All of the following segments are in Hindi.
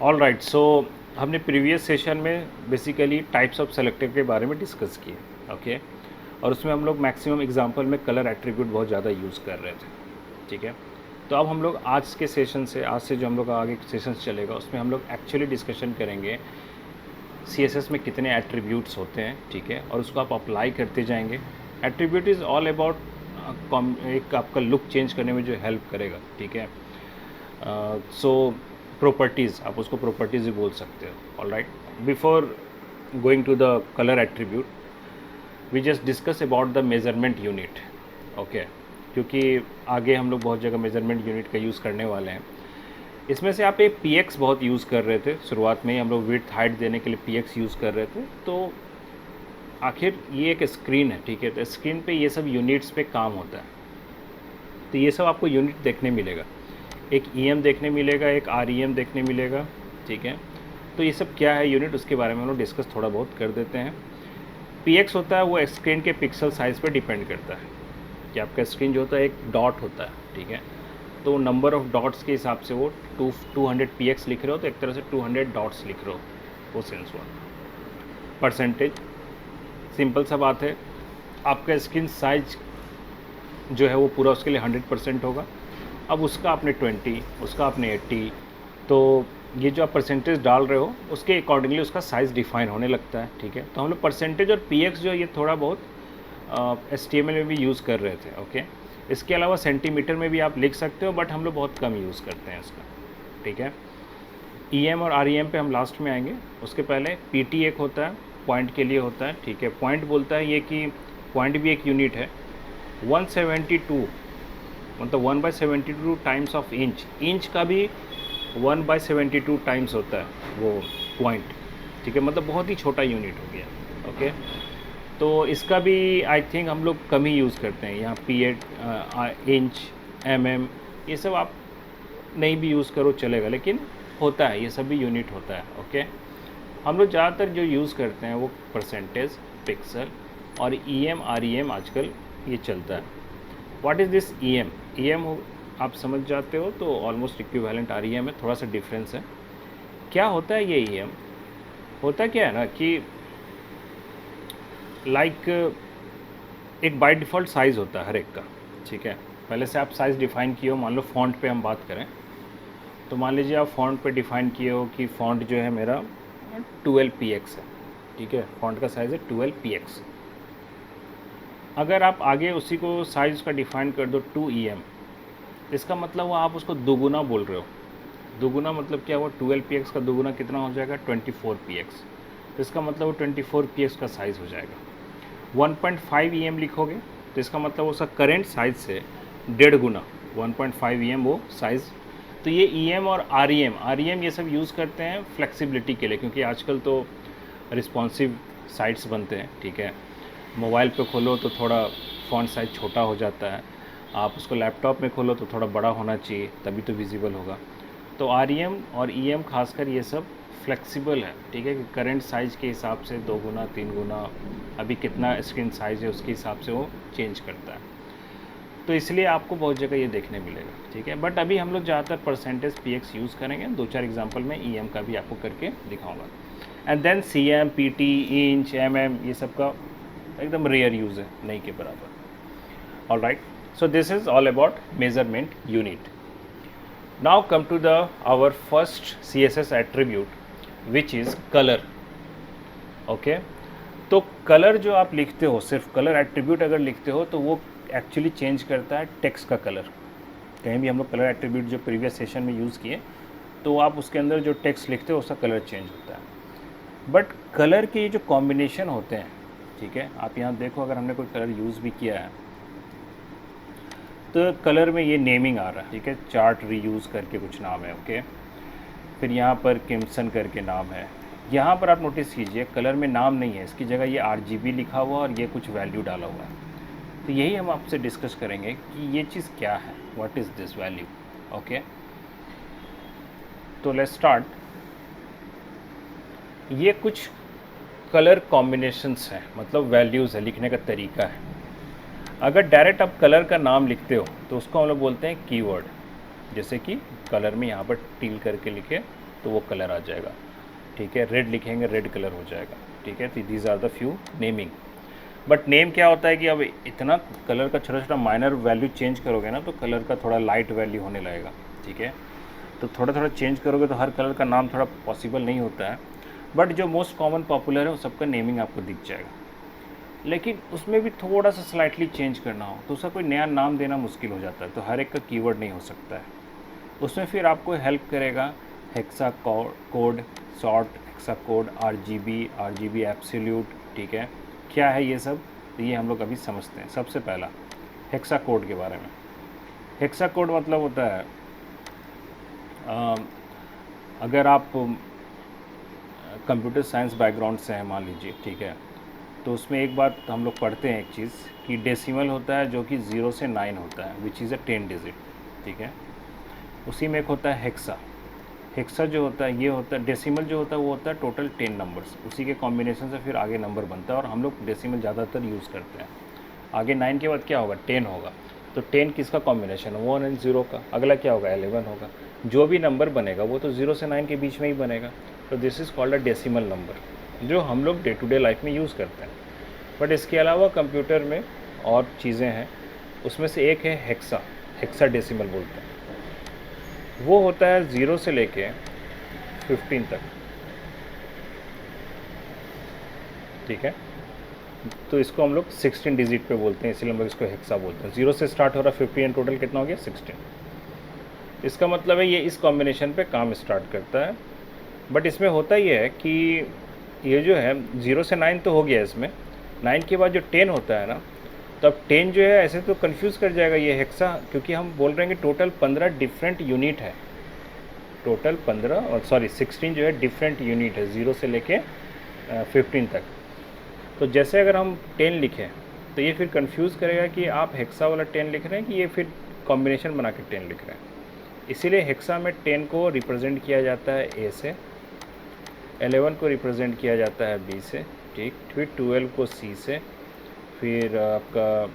ऑल राइट, सो हमने प्रीवियस सेशन में बेसिकली टाइप्स ऑफ सेलेक्टर के बारे में डिस्कस किए, ओके। और उसमें हम लोग मैक्सिमम एग्जांपल में कलर एट्रीब्यूट बहुत ज़्यादा यूज़ कर रहे थे, ठीक है। तो अब हम लोग आज के सेशन से, आज से जो हम लोग आगे सेशंस चलेगा उसमें हम लोग एक्चुअली डिस्कशन करेंगे CSS में कितने एट्रीब्यूट्स होते हैं, ठीक है, और उसको आप अप्लाई करते जाएंगे। एट्रीब्यूट इज़ ऑल अबाउट एक आपका लुक चेंज करने में जो हेल्प करेगा, ठीक है। सो प्रॉपर्टीज़, आप उसको प्रॉपर्टीज़ भी बोल सकते हो, all right. Before going to the colour attribute we just discuss about the measurement unit, okay, क्योंकि आगे हम लोग बहुत जगह मेजरमेंट यूनिट का यूज़ करने वाले हैं। इसमें से आप एक px बहुत यूज़ कर रहे थे, शुरुआत में ही हम लोग विड्थ हाइट देने के लिए px यूज़ कर रहे थे। तो आखिर ये एक स्क्रीन है, ठीक है, तो स्क्रीन पे ये सब यूनिट्स पे काम होता है। तो ये सब आपको यूनिट देखने मिलेगा, एक EM देखने मिलेगा, एक REM देखने मिलेगा, ठीक है। तो ये सब क्या है यूनिट, उसके बारे में हम लोग डिस्कस थोड़ा बहुत कर देते हैं। px होता है वो स्क्रीन के पिक्सल साइज़ पे डिपेंड करता है कि आपका स्क्रीन जो होता है एक डॉट होता है, ठीक है। तो नंबर ऑफ़ डॉट्स के हिसाब से वो 200 px लिख रहे हो तो एक तरह से 200 डॉट्स लिख रहे हो, वो सेंस हुआ। परसेंटेज सिंपल सा बात है, आपका स्क्रीन साइज जो है वो पूरा उसके लिए 100% होगा। अब उसका आपने 20, उसका आपने 80, तो ये जो आप परसेंटेज डाल रहे हो उसके अकॉर्डिंगली उसका साइज़ डिफाइन होने लगता है, ठीक है। तो हम लोग परसेंटेज और px जो है ये थोड़ा बहुत HTML में भी यूज़ कर रहे थे, ओके। इसके अलावा सेंटीमीटर में भी आप लिख सकते हो, बट हम लोग बहुत कम यूज़ करते हैं इसका, ठीक है। EM और REM पे हम लास्ट में आएंगे, उसके पहले PT एक होता है, पॉइंट के लिए होता है, ठीक है। पॉइंट बोलता है ये कि पॉइंट भी एक यूनिट है। 172 मतलब 1/72 टाइम्स ऑफ इंच, इंच का भी 1/72 टाइम्स होता है वो पॉइंट, ठीक है, मतलब बहुत ही छोटा यूनिट हो गया, ओके। तो इसका भी आई थिंक हम लोग कम ही यूज़ करते हैं। यहाँ पी इंच, mm ये सब आप नहीं भी यूज़ करो चलेगा, लेकिन होता है, ये सब भी यूनिट होता है, ओके। हम लोग ज़्यादातर जो यूज़ करते हैं वो परसेंटेज, पिक्सल और EM REM आजकल ये चलता है। What is this EM? EM आप समझ जाते हो तो ऑलमोस्ट इक्विवेलेंट REM है, थोड़ा सा डिफरेंस है। क्या होता है ये EM? होता क्या है ना कि लाइक एक बाय डिफ़ॉल्ट साइज़ होता है हर एक का, ठीक है। पहले से आप साइज़ डिफ़ाइन किए हो, मान लो फ़ॉन्ट पे हम बात करें तो मान लीजिए आप फ़ॉन्ट पे डिफ़ाइन किए हो कि फ़ॉन्ट जो है मेरा 12px है, ठीक है, फ़ॉन्ट का साइज़ है 12px। अगर आप आगे उसी को साइज़ का डिफ़ाइन कर दो 2em, इसका मतलब हुआ आप उसको दोगुना बोल रहे हो। दोगुना मतलब क्या हुआ, 12px का दोगुना कितना हो जाएगा, 24px। तो इसका मतलब वो 24px का साइज़ हो जाएगा। 1.5 em लिखोगे तो इसका मतलब उसका करेंट साइज़ से 1.5 गुना 1.5 em वो साइज़। तो ये EM और REM ये सब यूज़ करते हैं फ्लेक्सिबिलिटी के लिए, क्योंकि आजकल तो रिस्पॉन्सिव साइट्स बनते हैं, ठीक है। मोबाइल पे खोलो तो थोड़ा फ़ॉन्ट साइज़ छोटा हो जाता है, आप उसको लैपटॉप में खोलो तो थोड़ा बड़ा होना चाहिए, तभी तो विजिबल होगा। तो REM और EM खासकर ये सब फ्लेक्सिबल है, ठीक है, कि करंट साइज़ के हिसाब से 2 गुना 3 गुना अभी कितना स्क्रीन साइज़ है उसके हिसाब से वो चेंज करता है। तो इसलिए आपको बहुत जगह ये देखने मिलेगा, ठीक है। बट अभी हम लोग ज़्यादातर परसेंटेज PX यूज़ करेंगे, 2-4 एग्जांपल में EM का भी आपको करके दिखाऊंगा। And then CM, PT, inch, MM ये सब का एकदम रेयर यूज़ है, नहीं के बराबर। All right, so this is all about measurement unit. Now come to the our first CSS attribute which is colour, okay. तो कलर जो आप लिखते हो, सिर्फ कलर एट्रीब्यूट अगर लिखते हो तो वो एक्चुअली चेंज करता है टेक्स्ट का कलर। कहीं भी हम लोग कलर एट्रीब्यूट जो प्रीवियस सेशन में यूज़ किए तो आप उसके अंदर जो टेक्स्ट लिखते हो उसका कलर चेंज होता है। बट कलर के ये जो कॉम्बिनेशन होते हैं, ठीक है, आप यहाँ देखो अगर हमने कोई कलर यूज़ भी किया है तो कलर में ये नेमिंग आ रहा है, ठीक है, चार्ट रीयूज़ करके कुछ नाम है, ओके। फिर यहाँ पर किम्सन करके नाम है। यहाँ पर आप नोटिस कीजिए कलर में नाम नहीं है, इसकी जगह ये RGB लिखा हुआ और ये कुछ वैल्यू डाला हुआ है। तो यही हम आपसे डिस्कस करेंगे कि ये चीज़ क्या है, what is this value, okay. तो लेट्स स्टार्ट। ये कुछ कलर कॉम्बिनेशंस हैं, मतलब वैल्यूज़ है, लिखने का तरीका है। अगर डायरेक्ट आप कलर का नाम लिखते हो तो उसको हम लोग बोलते हैं कीवर्ड। जैसे कि कलर में यहाँ पर टील करके लिखे तो वो कलर आ जाएगा, ठीक है। रेड लिखेंगे रेड कलर हो जाएगा, ठीक है। तो these are the few naming. But name क्या होता है कि अब इतना कलर का छोटा छोटा माइनर वैल्यू चेंज करोगे ना तो कलर का थोड़ा लाइट वैल्यू होने लगेगा, ठीक है। तो थोड़ा थोड़ा चेंज करोगे तो हर कलर का नाम थोड़ा पॉसिबल नहीं होता है, बट जो मोस्ट कॉमन पॉपुलर है वो सबका नेमिंग आपको दिख जाएगा। लेकिन उसमें भी थोड़ा सा स्लाइटली चेंज करना हो तो उसका कोई नया नाम देना मुश्किल हो जाता है, तो हर एक का कीवर्ड नहीं हो सकता है। उसमें फिर आपको हेल्प करेगा hexa code, short hexa code, RGB absolute, ठीक है। क्या है ये सब, तो ये हम लोग अभी समझते हैं। सबसे पहला हेक्सा कोड के बारे में। हेक्सा कोड मतलब होता है अगर आप कंप्यूटर साइंस बैकग्राउंड से हैं मान लीजिए, ठीक है, तो उसमें एक बात हम लोग पढ़ते हैं एक चीज़ कि डेसिमल होता है जो कि 0 से 9 होता है, विच इज़ अ 10 डिजिट, ठीक है। उसी में एक होता है हेक्सा। हेक्सा जो होता है ये होता है, डेसिमल जो होता है वो होता है टोटल 10 नंबर्स, उसी के कॉम्बिनेशन से फिर आगे नंबर बनता है और हम लोग डेसिमल ज़्यादातर यूज़ करते हैं। आगे 9 के बाद क्या होगा, 10 होगा, तो 10 किसका कॉम्बिनेशन है, 1 एंड 0 का। अगला क्या होगा, 11 होगा। जो भी नंबर बनेगा वो तो 0 से 9 के बीच में ही बनेगा, तो this is called a decimal number, जो हम लोग डे टू डे लाइफ में यूज़ करते हैं। बट इसके अलावा कंप्यूटर में और चीज़ें हैं, उसमें से एक है हेक्सा, हेक्सा डेसिमल बोलते हैं। वो होता है 0 से लेके 15 तक, ठीक है। तो इसको हम लोग 16 डिजिट पे बोलते हैं, इसलिए हम लोग इसको हेक्सा बोलते हैं। 0 से स्टार्ट हो रहा है 50 एंड टोटल कितना हो गया 16। इसका मतलब है ये इस कॉम्बिनेशन पे काम स्टार्ट करता है। बट इसमें होता ये है कि ये जो है 0 से 9 तो हो गया, इसमें 9 के बाद जो 10 होता है ना, तो अब 10 जो है ऐसे तो कंफ्यूज कर जाएगा ये हेक्सा, क्योंकि हम बोल रहे हैं कि टोटल 15 डिफरेंट यूनिट है। टोटल 16 जो है डिफरेंट यूनिट है 0 से लेके 15 तक। तो जैसे अगर हम 10 लिखें तो ये फिर कंफ्यूज करेगा कि आप हेक्सा वाला 10 लिख रहे हैं कि ये फिर कॉम्बिनेशन बना के 10 लिख रहे हैं। इसीलिए हेक्सा में 10 को रिप्रेजेंट किया जाता है ए से, 11 को रिप्रेजेंट किया जाता है बी से, ठीक, फिर 12 को सी से, फिर आपका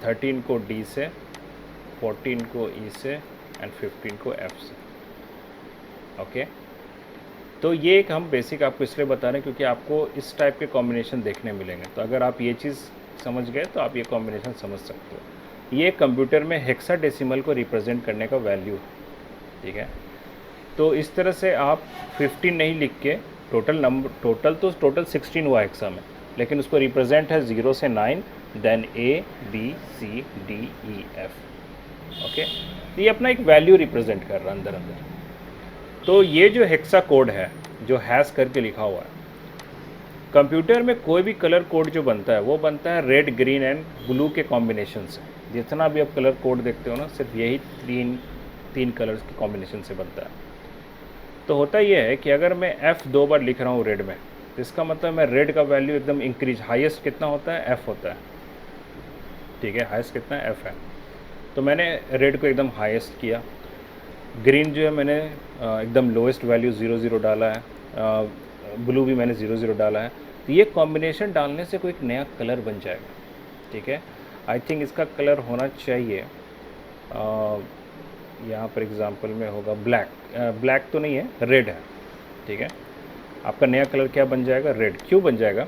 13 को डी से, 14 को ई से एंड 15 को एफ से, ओके। तो ये एक हम बेसिक आपको इसलिए बता रहे हैं क्योंकि आपको इस टाइप के कॉम्बिनेशन देखने मिलेंगे, तो अगर आप ये चीज़ समझ गए तो आप ये कॉम्बिनेशन समझ सकते हो। ये कंप्यूटर में हेक्साडेसिमल को रिप्रेजेंट करने का वैल्यू है, ठीक है। तो इस तरह से आप 15 नहीं लिख के टोटल 16 हुआ हेक्सा में, लेकिन उसको रिप्रेजेंट है 0 से 9, then A B C D E F, okay. तो ये अपना एक वैल्यू रिप्रेजेंट कर रहा है अंदर। तो ये जो हेक्सा कोड है जो हैश करके लिखा हुआ है, कंप्यूटर में कोई भी कलर कोड जो बनता है वो बनता है रेड ग्रीन एंड ब्लू के कॉम्बिनेशन से। जितना भी आप कलर कोड देखते हो ना, सिर्फ यही तीन कलर्स के कॉम्बिनेशन से बनता है। तो होता ये है कि अगर मैं F 2 बार लिख रहा हूँ रेड में, तो इसका मतलब मैं रेड का वैल्यू एकदम इंक्रीज, हाईएस्ट कितना होता है, F होता है, ठीक है। हाईएस्ट कितना है, F है। तो मैंने रेड को एकदम हाईएस्ट किया। ग्रीन जो है मैंने एकदम लोएस्ट वैल्यू 0 डाला है, ब्लू भी मैंने 0 डाला है। तो ये कॉम्बिनेशन डालने से कोई एक नया कलर बन जाएगा, ठीक है। आई थिंक इसका कलर होना चाहिए यहाँ पर एग्जांपल में होगा ब्लैक, ब्लैक तो नहीं है, रेड है, ठीक है। आपका नया कलर क्या बन जाएगा, रेड। क्यों बन जाएगा,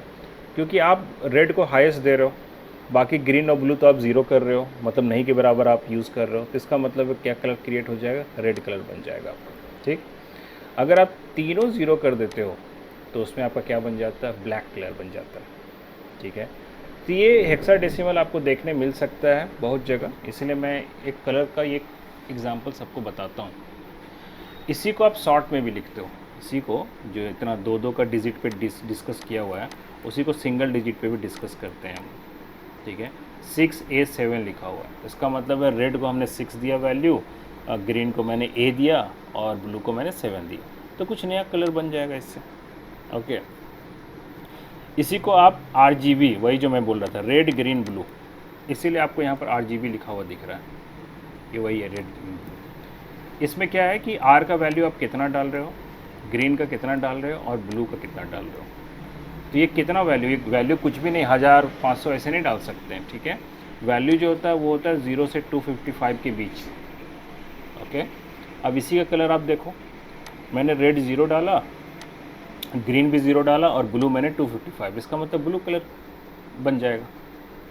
क्योंकि आप रेड को हाईएस्ट दे रहे हो, बाकी ग्रीन और ब्लू तो आप 0 कर रहे हो, मतलब नहीं के बराबर आप यूज़ कर रहे हो। तो इसका मतलब क्या कलर क्रिएट हो जाएगा, रेड कलर बन जाएगा आपका, ठीक। अगर आप तीनों 0 कर देते हो तो उसमें आपका क्या बन जाता है, ब्लैक कलर बन जाता है, ठीक है। तो ये हेक्साडेसिमल आपको देखने मिल सकता है बहुत जगह, इसलिए मैं एक कलर का ये एग्जांपल सबको बताता हूँ। इसी को आप शॉर्ट में भी लिखते हो, इसी को जो इतना 2 का डिजिट पे डिस्कस किया हुआ है, उसी को सिंगल डिजिट पे भी डिस्कस करते हैं हम, ठीक है। 6A7 लिखा हुआ है, इसका मतलब है रेड को हमने 6 दिया वैल्यू, ग्रीन को मैंने A दिया और ब्लू को मैंने 7 दिया, तो कुछ नया कलर बन जाएगा इससे, ओके। इसी को आप RGB, वही जो मैं बोल रहा था, रेड ग्रीन ब्लू, इसीलिए आपको यहाँ पर RGB लिखा हुआ दिख रहा है, ये वही है रेड ग्रीन ब्लू। इसमें क्या है कि R का वैल्यू आप कितना डाल रहे हो, ग्रीन का कितना डाल रहे हो और ब्लू का कितना डाल रहे हो। तो ये कितना वैल्यू, ये वैल्यू कुछ भी नहीं, 1500 ऐसे नहीं डाल सकते हैं, ठीक है। वैल्यू जो होता है वो होता है 0 से 255 के बीच, ओके। अब इसी का कलर आप देखो, मैंने रेड 0 डाला, ग्रीन भी 0 डाला और ब्लू मैंने 255, इसका मतलब ब्लू कलर बन जाएगा।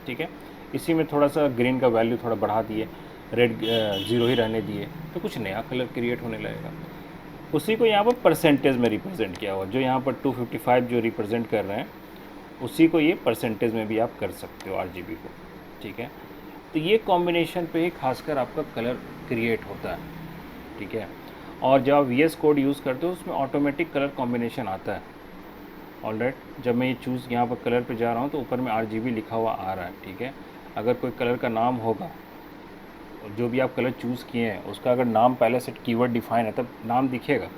ठीक है, इसी में थोड़ा सा ग्रीन का वैल्यू थोड़ा बढ़ा दिए, रेड 0 ही रहने दिए, तो कुछ नया कलर क्रिएट होने लगेगा। उसी को यहाँ पर परसेंटेज में रिप्रेजेंट किया हुआ, जो यहाँ पर 255 जो रिप्रेजेंट कर रहे हैं उसी को ये परसेंटेज में भी आप कर सकते हो RGB को। ठीक है, तो ये कॉम्बिनेशन पे ही खासकर आपका कलर क्रिएट होता है। ठीक है, और जब आप VS कोड यूज़ करते हो उसमें ऑटोमेटिक कलर कॉम्बिनेशन आता है। ऑलराइट, जब मैं ये चूज़ यहाँ पर कलर पे जा रहा हूँ तो ऊपर में RGB लिखा हुआ आ रहा है। ठीक है, अगर कोई कलर का नाम होगा, जो भी आप कलर चूज़ किए हैं उसका अगर नाम पहले से कीवर्ड डिफाइन है तब नाम दिखेगा,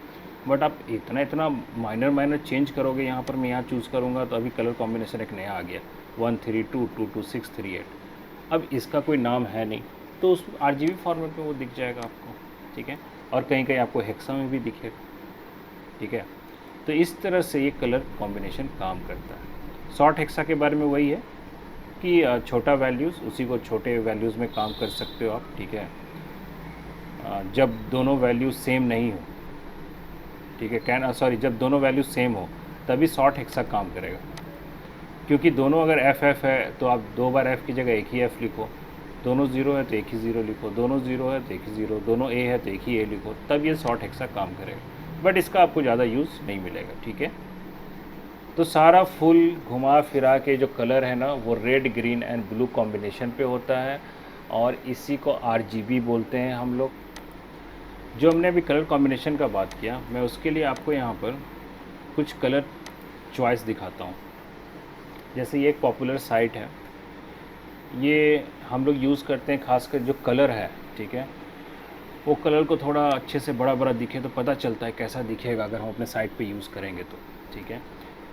बट आप इतना माइनर चेंज करोगे, यहाँ पर मैं यहाँ चूज़ करूँगा तो अभी कलर कॉम्बिनेशन एक नया आ गया 132 22638। अब इसका कोई नाम है नहीं तो उस RGB फॉर्मेट में वो दिख जाएगा आपको। ठीक है, और कहीं कहीं आपको हेक्सा में भी दिखेगा। ठीक है, तो इस तरह से ये कलर कॉम्बिनेशन काम करता है। शॉर्ट हेक्सा के बारे में वही है कि छोटा वैल्यूज़ उसी को छोटे वैल्यूज़ में काम कर सकते हो आप। ठीक है, जब दोनों वैल्यूज सेम नहीं हो, ठीक है, जब दोनों वैल्यूज सेम हो तभी शॉर्ट हेक्सा काम करेगा, क्योंकि दोनों अगर FF है तो आप 2 बार F की जगह एक ही F लिखो, दोनों 0 है तो एक ही 0 लिखो, दोनों 0 है तो एक ही 0, दोनों A है तो एक ही A लिखो, तब ये शॉर्ट हेक्सा काम करेगा, बट इसका आपको ज़्यादा यूज़ नहीं मिलेगा। ठीक है, तो सारा फुल घुमा फिरा के जो कलर है ना वो red green and blue combination पे होता है, और इसी को RGB बोलते हैं हम लोग। जो हमने अभी कलर कॉम्बिनेशन का बात किया, मैं उसके लिए आपको यहाँ पर कुछ कलर चॉइस दिखाता हूँ। जैसे ये एक पॉपुलर साइट है, ये हम लोग यूज़ करते हैं खासकर जो कलर है। ठीक है, वो कलर को थोड़ा अच्छे से बड़ा बड़ा दिखे तो पता चलता है कैसा दिखेगा अगर हम अपने साइट पे यूज़ करेंगे तो। ठीक है,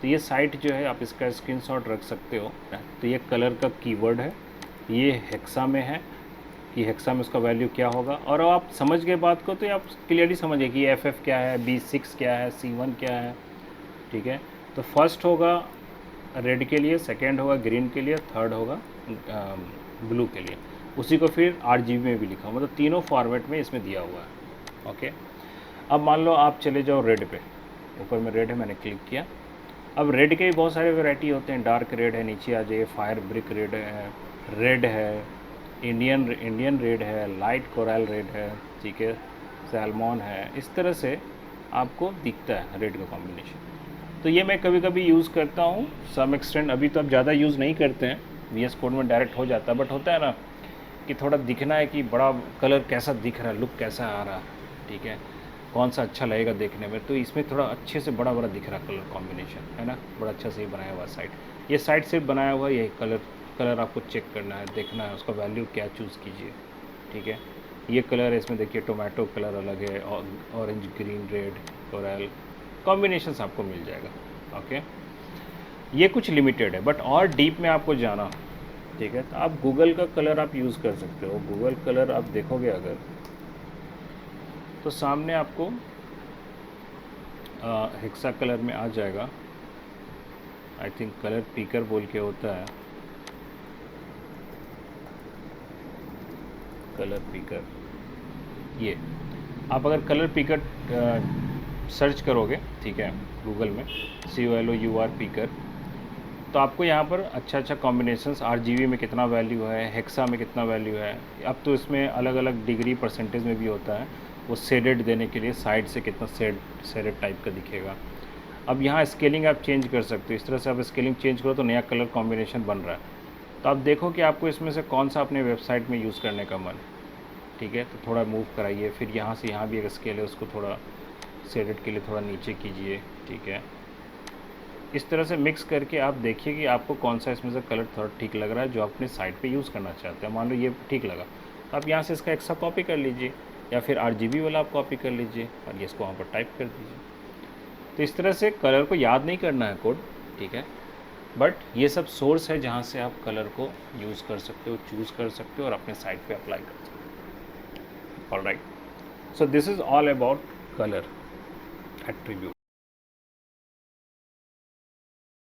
तो ये साइट जो है आप इसका स्क्रीनशॉट रख सकते हो। तो ये कलर का कीवर्ड है, ये हेक्सा में है कि हेक्सा में उसका वैल्यू क्या होगा, और आप समझ गए बात को तो आप क्लियरली समझिए कि FF क्या है, B6 क्या है, C1 क्या है। ठीक है, तो फर्स्ट होगा रेड के लिए, सेकंड होगा ग्रीन के लिए, थर्ड होगा ब्लू के लिए। उसी को फिर RGB में भी लिखा, मतलब तीनों फॉर्मेट में इसमें दिया हुआ है। ओके, अब मान लो आप चले जाओ रेड पे, ऊपर में रेड है, मैंने क्लिक किया। अब रेड के भी बहुत सारे वैरायटी होते हैं, डार्क रेड है, नीचे आ जाइए, फायर ब्रिक रेड है, इंडियन रेड है, लाइट कोरल रेड है, ठीक है, सैल्मॉन है। इस तरह से आपको दिखता है रेड का कॉम्बिनेशन। तो ये मैं कभी कभी यूज़ करता हूँ सम एक्सटेंट, अभी तो अब ज़्यादा यूज़ नहीं करते हैं, VS कोड में डायरेक्ट हो जाता है, बट होता है ना कि थोड़ा दिखना है कि बड़ा कलर कैसा दिख रहा है, लुक कैसा आ रहा है। ठीक है, कौन सा अच्छा लगेगा देखने में, तो इसमें थोड़ा अच्छे से बड़ा दिख रहा है कलर कॉम्बिनेशन, है ना, बड़ा अच्छा से ही बनाया हुआ साइट। ये साइट से बनाया हुआ यही कलर आपको चेक करना है, देखना है उसका वैल्यू क्या, चूज़ कीजिए। ठीक है, ये कलर है, इसमें देखिए टोमेटो कलर अलग है, orange green red coral combinations आपको मिल जाएगा। ओके, ये कुछ लिमिटेड है, बट और डीप में आपको जाना, ठीक है, तो आप गूगल का कलर आप यूज़ कर सकते हो। गूगल कलर आप देखोगे अगर तो सामने आपको हेक्सा कलर में आ जाएगा, आई थिंक कलर पिकर बोल के होता है, कलर पिकर। ये आप अगर कलर पिकर सर्च करोगे, ठीक है, गूगल में COLOUR पिकर, तो आपको यहाँ पर अच्छा कॉम्बिनेशंस, RGB में कितना वैल्यू है, हेक्सा में कितना वैल्यू है, अब तो इसमें अलग अलग डिग्री परसेंटेज में भी होता है, वो शेडेड देने के लिए साइड से कितना शेडेड टाइप का दिखेगा। अब यहाँ स्केलिंग आप चेंज कर सकते हो, इस तरह से आप स्केलिंग चेंज करो तो नया कलर कॉम्बिनेशन बन रहा है। तो आप देखो कि आपको इसमें से कौन सा अपने वेबसाइट में यूज़ करने का मन, ठीक है, तो थोड़ा मूव कराइए, फिर यहाँ से यहाँ भी एक स्केल है उसको थोड़ा शेडेड के लिए थोड़ा नीचे कीजिए। ठीक है, इस तरह से मिक्स करके आप देखिए कि आपको कौन सा इसमें से कलर थोड़ा ठीक लग रहा है जो अपने साइट पे यूज़ करना चाहते हैं। मान लो ये ठीक लगा तो आप यहाँ से इसका एक्स्ट्रा कॉपी कर लीजिए, या फिर RGB वाला आप कॉपी कर लीजिए और ये इसको वहाँ पर टाइप कर दीजिए। तो इस तरह से कलर को याद नहीं करना है कोड, ठीक है, बट ये सब सोर्स है जहाँ से आप कलर को यूज़ कर सकते हो, चूज़ कर सकते हो और अपने साइट पे अप्लाई कर सकते हो। Alright, so this is all about colour attribute.